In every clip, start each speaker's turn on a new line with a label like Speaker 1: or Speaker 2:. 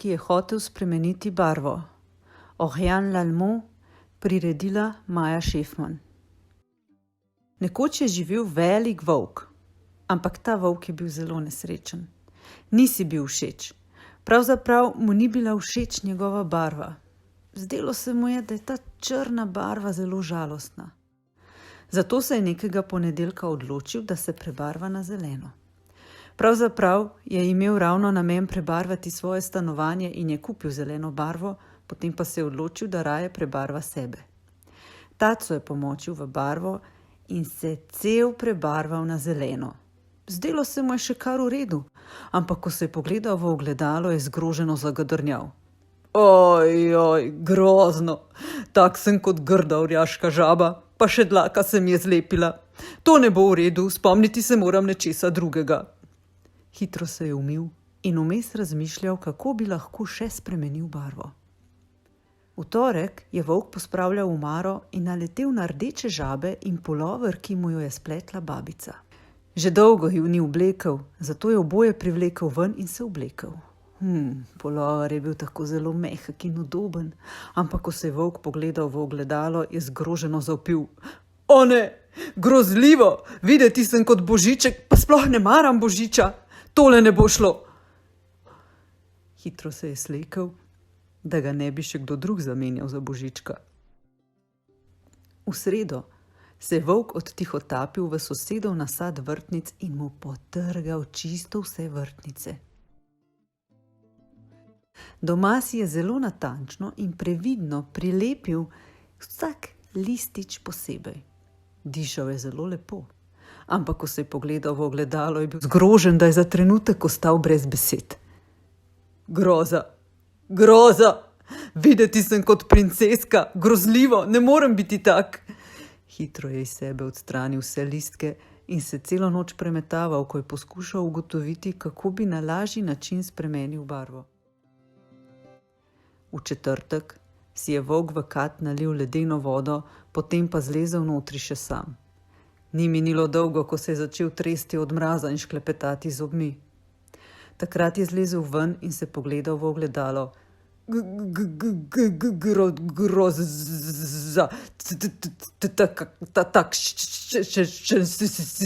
Speaker 1: ki je hotel spremeniti barvo. Oriane Lallemot, priredila Maja Šefman. Nekoč je živel velik volk, ampak ta volk je bil zelo nesrečen. Ni si bil všeč. Pravzaprav mu ni bila všeč njegova barva. Zdelo se mu je, da je ta črna barva zelo žalostna. Zato se je nekega ponedeljka odločil, da se prebarva na zeleno. Pravzaprav je imel ravno namen prebarvati svoje stanovanje in je kupil zeleno barvo, potem pa se je odločil, da raje prebarva sebe. Taco je pomočil v barvo in se cel prebarval na zeleno. Zdelo se mu je še kar v redu, ampak ko se je pogledal v ogledalo, je zgroženo zagodrnjal. Oj, grozno, tak sem kot grda orjaška žaba, pa še dlaka se mi je zlepila. To ne bo v redu, spomniti se moram nečesa drugega. Hitro se je umil in vmes razmišljal, kako bi lahko še spremenil barvo. V torek je volk pospravljal omaro in naletel na rdeče žabe in pulover, ki mu jo je spletla babica. Že dolgo ju ni oblekel, zato je oboje privlekel ven in se oblekel. Pulover je bil tako zelo mehek in udoben, ampak ko se je volk pogledal v ogledalo, je zgroženo zavpil. O ne, grozljivo, videti sem kot Božiček, pa sploh ne maram Božiča, tole ne bo šlo. Hitro se je slekel, da ga ne bi še kdo drug zamenjal za Božička. V sredo se je volk odtihotapil v sosedov nasad vrtnic in mu potrgal čisto vse vrtnice. Doma si je zelo natančno in previdno prilepil vsak listič posebej. Dišal je zelo lepo, ampak ko se je pogledal v ogledalo, je bil zgrožen, da je za trenutek ostal brez besed. Groza, videti sem kot princeska, grozljivo, ne morem biti tak. Hitro je iz sebe odstranil vse listke in se celo noč premetaval, ko je poskušal ugotoviti, kako bi na lažji način spremenil barvo. V četrtek si je volk v kad nalil ledeno vodo, potem pa zlezel notri še sam. Ni minilo dolgo, ko se je začel tresti od mraza in šklepetati z zobmi. Takrat je zlezel ven in se pogledal v ogledalo. Groza,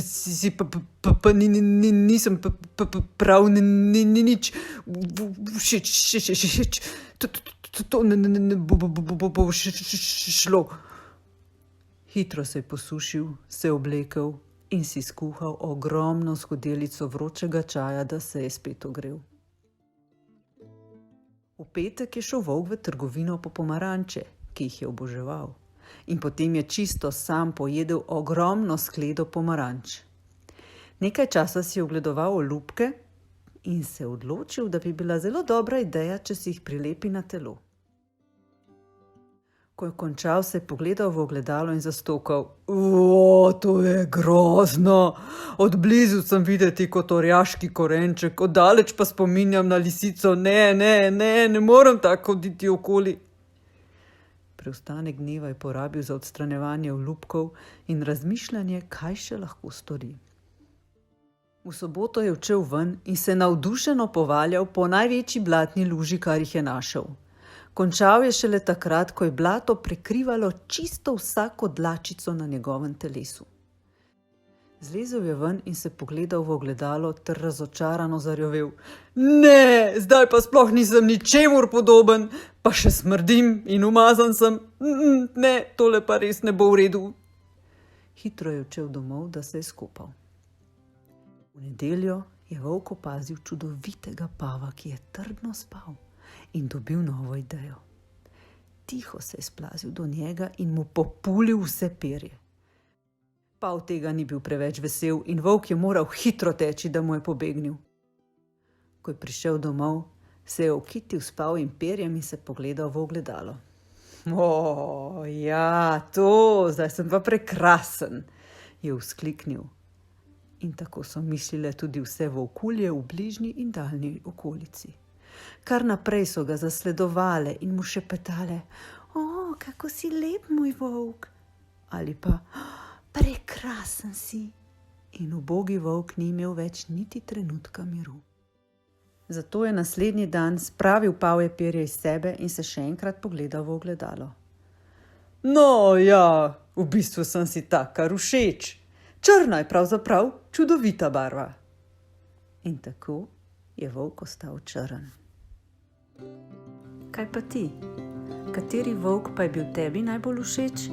Speaker 1: si pa nisem prav nič všeč, to ne bo šlo. Hitro se je posušil, se oblekel in si skuhal ogromno skodelico vročega čaja, da se je spet ogrel. V petek je šel volk v trgovino po pomaranče, ki jih je oboževal, in potem je čisto sam pojedel ogromno skledo pomaranč. Nekaj časa si je ogledoval olupke in se odločil, da bi bila zelo dobra ideja, če si jih prilepi na telo. Ko je končal, se je pogledal v ogledalo in zastokal. To je grozno. Od blizu sem videti kot orjaški korenček, od daleč pa spominjam na lisico. Ne morem tako hoditi okoli. Preostanek dneva je porabil za odstranjevanje olupkov in razmišljanje, kaj še lahko stori. V soboto je odšel ven in se navdušeno povaljal po največji blatni luži, kar jih je našel. Končal je šele takrat, ko je blato prekrivalo čisto vsako dlačico na njegovem telesu. Zlezel je ven in se pogledal v ogledalo ter razočarano zarjovel. Ne, zdaj pa sploh nisem ničemur podoben, pa še smrdim in umazan sem. Ne, tole pa res ne bo v redu. Hitro je odšel domov, da se je skopal. V nedeljo je volk opazil čudovitega pava, ki je trdno spal in dobil novo idejo. Tiho se je splazil do njega in mu populil vse perje. Pav tega ni bil preveč vesel in volk je moral hitro teči, da mu je pobegnil. Ko je prišel domov, se je okitil s pavjim perjem in se pogledal v ogledalo. Zdaj sem pa prekrasen, je vzkliknil. In tako so mislile tudi vse volkulje v bližnji in daljni okolici. Kar naprej so ga zasledovale in mu šepetale. Kako si lep, moj volk. Ali pa, prekrasen si. In ubogi volk ni imel več niti trenutka miru. Zato je naslednji dan spravil pavje perje iz sebe in se še enkrat pogledal v ogledalo. No, ja, v bistvu sem si tak kar všeč. Črna je pravzaprav čudovita barva. In tako je volk ostal črn. Kaj pa ti? Kateri volk pa je bil tebi najbolj všeč?